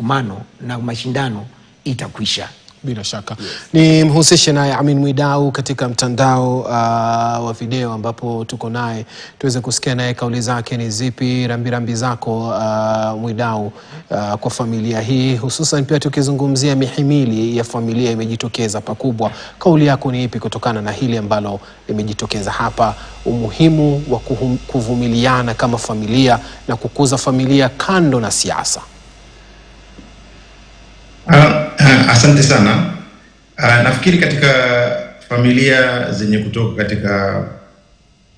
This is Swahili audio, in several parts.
msukumano na mashindano itakwisha. Bila shaka. Ni mhusishe naye Amin Mwidau katika mtandao wa video ambapo tuko naye tuweze kusikia naye kauli zake ni zipi, rambirambi zako Mwidau kwa familia hii, hususan pia tukizungumzia mihimili ya familia imejitokeza pakubwa. Kauli yako ni ipi kutokana na hili ambalo limejitokeza hapa, umuhimu wa kuvumiliana kama familia na kukuza familia kando na siasa? Asante sana. Nafikiri katika familia zenye kutoka katika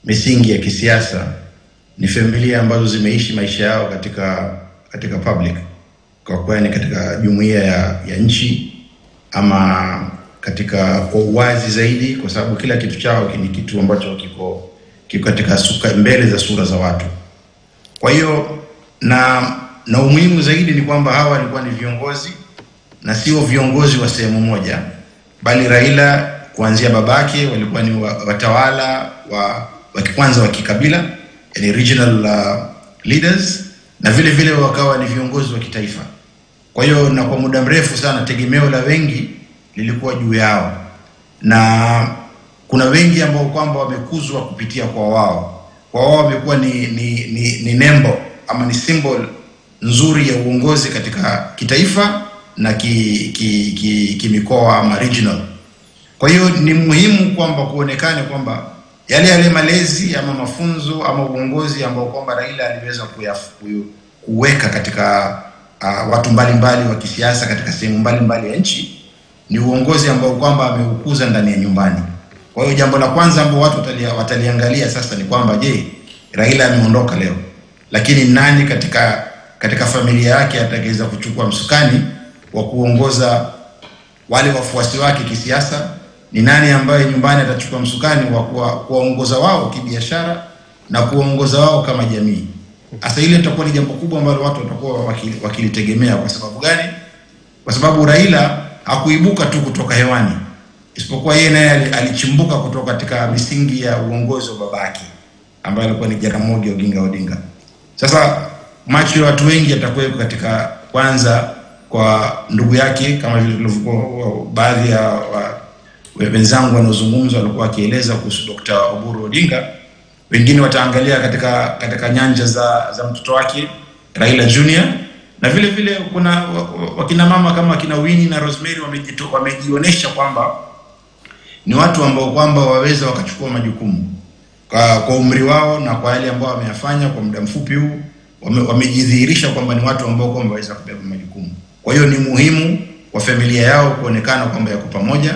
misingi ya kisiasa ni familia ambazo zimeishi maisha yao katika public, kwa kwani katika jumuiya ya nchi, ama kwa uwazi zaidi, kwa sababu kila kitu chao ni kitu ambacho kiko katika mbele za sura za watu. Kwa hiyo na umuhimu zaidi ni kwamba hawa walikuwa ni viongozi, na sio viongozi wa sehemu moja, bali Raila kuanzia babake walikuwa ni watawala wa kwanza wa kikabila, yani regional leaders, na vile vile wakawa ni viongozi wa kitaifa. Kwa hiyo na kwa muda mrefu sana tegemeo la wengi lilikuwa juu yao, na kuna wengi ambao kwamba wamekuzwa kupitia kwa wao. Kwa wao wamekuwa ni nembo ama ni symbol nzuri ya uongozi katika kitaifa na kimikoa ama regional. Kwa hiyo ni muhimu kwamba kuonekane kwamba yale malezi ama mafunzo ama uongozi ambao kwamba Raila aliweza kuweka katika watu mbalimbali wa kisiasa katika sehemu mbalimbali ya nchi, ni uongozi ambao kwamba ameukuza ndani ya nyumbani. Kwa hiyo jambo la kwanza ambao watu wataliangalia sasa ni kwamba je, Raila ameondoka leo, lakini nani katika familia yake atakayeweza kuchukua msukani wa kuongoza wale wafuasi wake kisiasa? Ni nani ambaye nyumbani atachukua msukani wa kuongoza wao kibiashara na kuongoza wao kama jamii? Hasa ile itakuwa ni jambo kubwa ambalo watu watakuwa wakilitegemea. Kwa sababu gani? Kwa sababu Raila hakuibuka tu kutoka hewani, isipokuwa yeye naye alichimbuka kutoka katika misingi ya uongozi wa babake ambaye alikuwa ni Jaramogi Oginga Odinga. Sasa macho ya watu wengi yatakuwa katika kwanza kwa ndugu yake, kama vile tulivyokuwa baadhi ya wenzangu wanaozungumza walikuwa wakieleza kuhusu Dr. Oburu Odinga. Wengine wataangalia katika nyanja za mtoto wake Raila Junior, na vile vile kuna wakina mama kama kina Winnie na Rosemary wamejionyesha kwamba ni watu ambao kwamba waweza wakachukua majukumu kwa umri wao na kwa yale ambao wameyafanya kwa muda mfupi huu. Wamejidhihirisha kwamba ni watu ambao kwamba waweza kubeba majukumu. Kwa hiyo ni muhimu kwa familia yao kuonekana kwamba yako pamoja,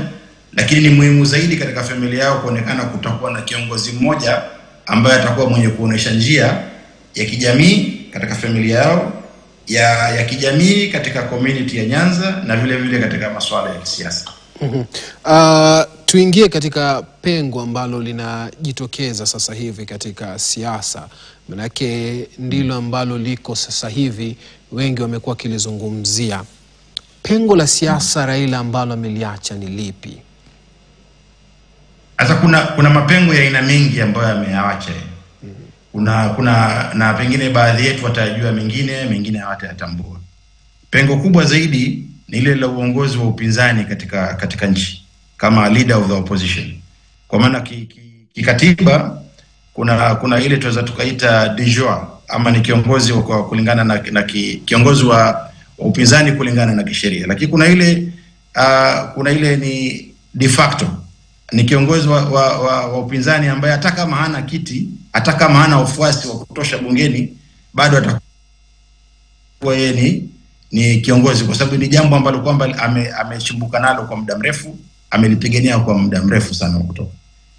lakini ni muhimu zaidi katika familia yao kuonekana kutakuwa na kiongozi mmoja ambaye atakuwa mwenye kuonesha njia ya kijamii katika familia yao, ya kijamii katika community ya Nyanza, na vile vile katika masuala ya kisiasa. Tuingie katika pengo ambalo linajitokeza sasa hivi katika siasa, manake ndilo ambalo liko sasa hivi wengi wamekuwa kilizungumzia. Pengo la siasa Raila ambalo ameliacha ni lipi? Sasa kuna mapengo ya aina mingi ambayo ameacha. Kuna na pengine baadhi yetu watajua, mengine hawatayatambua. Pengo kubwa zaidi ni ile la uongozi wa upinzani katika nchi kama leader of the opposition. Kwa maana kikatiba kuna ile tunaweza tukaita de jure, ama ni kiongozi kwa kulingana na kiongozi wa upinzani kulingana na kisheria. Lakini kuna ile ni de facto, ni kiongozi wa upinzani ambaye hata kama hana kiti, hata kama hana wafuasi wa kutosha bungeni, bado atakuwa yeye ni kiongozi, kwa sababu ni jambo ambalo kwamba amechimbuka nalo kwa muda mrefu, amelipigania kwa muda mrefu sana kutoka.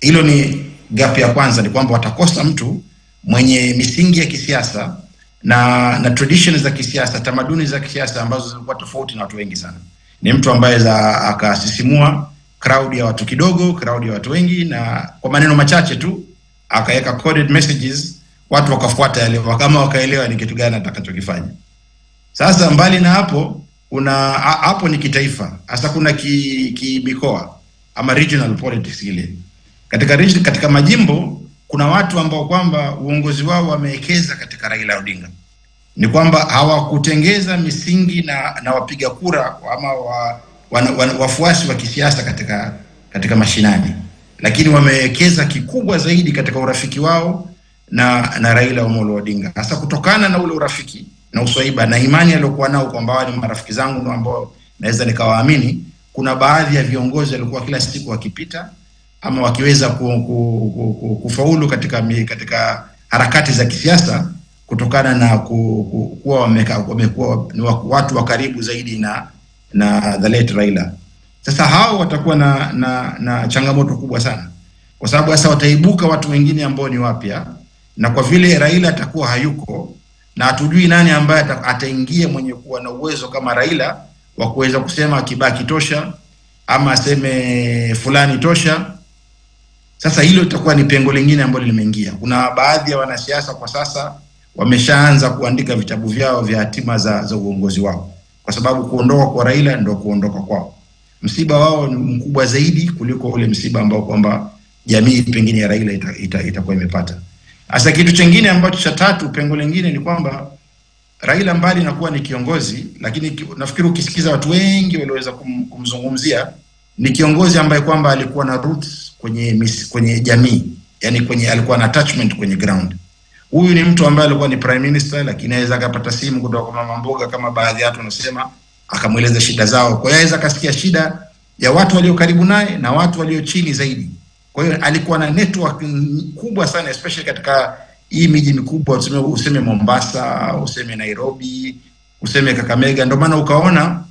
Hilo ni gap ya kwanza, ni kwamba watakosa mtu mwenye misingi ya kisiasa na traditions za kisiasa, tamaduni za kisiasa ambazo zilikuwa tofauti na watu wengi sana. Ni mtu ambaye akasisimua crowd ya watu kidogo, crowd ya watu wengi, na kwa maneno machache tu akaweka coded messages, watu wakafuata yale, kama wakaelewa ni kitu gani atakachokifanya. Sasa mbali na hapo, hapo ni kitaifa. Hasa kuna mikoa ama regional politics ile. Katika majimbo kuna watu ambao kwamba uongozi wao wamewekeza katika Raila Odinga. ni kwamba hawakutengeza misingi na wapiga kura ama wafuasi wa kisiasa katika mashinani, lakini wamewekeza kikubwa zaidi katika urafiki wao na Raila Amolo Odinga, hasa kutokana na ule urafiki na uswaiba na imani aliyokuwa nao kwamba wao ni marafiki zangu ndio ambao naweza nikawaamini. Kuna baadhi ya viongozi walikuwa kila siku wakipita ama wakiweza kufaulu katika harakati za kisiasa kutokana na kuwa wamekuwa ni watu wa karibu zaidi na the late Raila. Sasa hao watakuwa na changamoto kubwa sana, kwa sababu sasa wataibuka watu wengine ambao ni wapya, na kwa vile Raila atakuwa hayuko na hatujui nani ambaye ataingia mwenye kuwa na uwezo kama Raila wa kuweza kusema Kibaki tosha ama aseme fulani tosha. Sasa hilo litakuwa ni pengo lingine ambalo limeingia. Kuna baadhi ya wanasiasa kwa sasa wameshaanza kuandika vitabu vyao vya hatima za uongozi wao, kwa sababu kuondoka kwa Raila ndio kuondoka kwao. Msiba wao ni mkubwa zaidi kuliko ule msiba ambao kwamba jamii pengine ya Raila itakuwa imepata. Sasa kitu kingine ambacho cha tatu, pengo lingine ni kwamba Raila mbali na kuwa ni kiongozi, lakini nafikiri ukisikiza watu wengi walioweza kumzungumzia, ni kiongozi ambaye kwamba alikuwa na roots kwenye jamii, yani alikuwa na attachment kwenye ground. Huyu ni mtu ambaye alikuwa ni prime minister, lakini anaweza akapata simu kutoka kwa mama mboga kama baadhi ya watu wanasema, akamweleza shida zao. Kwa hiyo anaweza kasikia shida ya watu walio karibu naye na watu walio chini zaidi. Kwa hiyo alikuwa na network kubwa sana, especially katika hii miji mikubwa, useme Mombasa, useme Nairobi, useme Kakamega. Ndio maana ukaona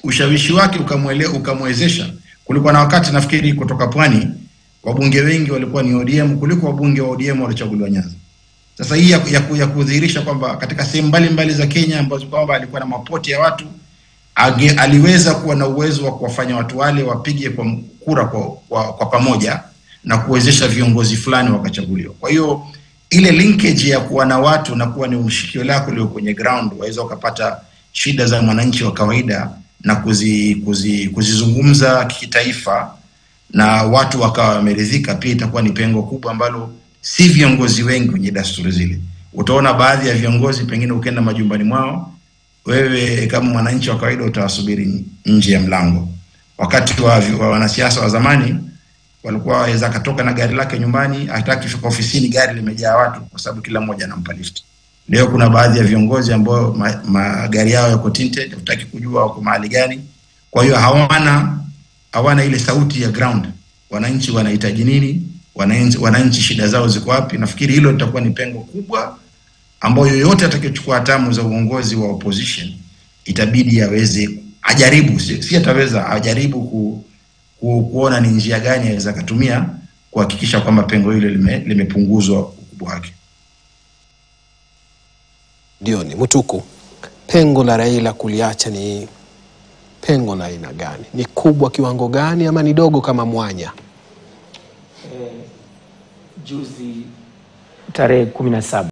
ushawishi wake ukamwezesha. Kulikuwa na wakati nafikiri kutoka pwani wabunge wengi walikuwa ni ODM kuliko wabunge wa ODM walichaguliwa Nyanza. Sasa hii ya kudhihirisha kwamba katika sehemu mbalimbali za Kenya ambazo kwamba alikuwa na mapoti ya watu, aliweza kuwa na uwezo wa kuwafanya watu wale wapige kwa kura kwa pamoja na kuwezesha viongozi fulani wakachaguliwa. Kwa hiyo ile linkage ya kuwa na watu na kuwa ni mshikio lako leo kwenye ground, waweza ukapata shida za mwananchi wa kawaida na kuzizungumza kitaifa na watu wakawa wameridhika, pia itakuwa ni pengo kubwa ambalo si viongozi wengi wenye desturi zile. Utaona baadhi ya viongozi pengine ukienda majumbani mwao, wewe kama mwananchi wa kawaida utawasubiri nje ya mlango. Wakati wa wanasiasa wa zamani walikuwa waweza katoka na gari lake nyumbani, hataki kufika ofisini gari limejaa watu kwa sababu kila mmoja anampa lift. Leo kuna baadhi ya viongozi ambao magari yao yako tinted, hutaki kujua wako mahali gani. Kwa hiyo hawana ile sauti ya ground. Wananchi wanahitaji nini? Wananchi shida zao ziko wapi? Nafikiri hilo litakuwa ni pengo kubwa ambao yoyote atakayechukua hatamu za uongozi wa opposition itabidi ajaribu, si ataweza, ajaribu kuona ni njia gani aweza kutumia kuhakikisha kwamba pengo hilo limepunguzwa ukubwa wake. Ndio ni Mutuku, pengo la Raila kuliacha ni pengo la aina gani? Ni kubwa kiwango gani ama ni dogo kama mwanya? Juzi tarehe 17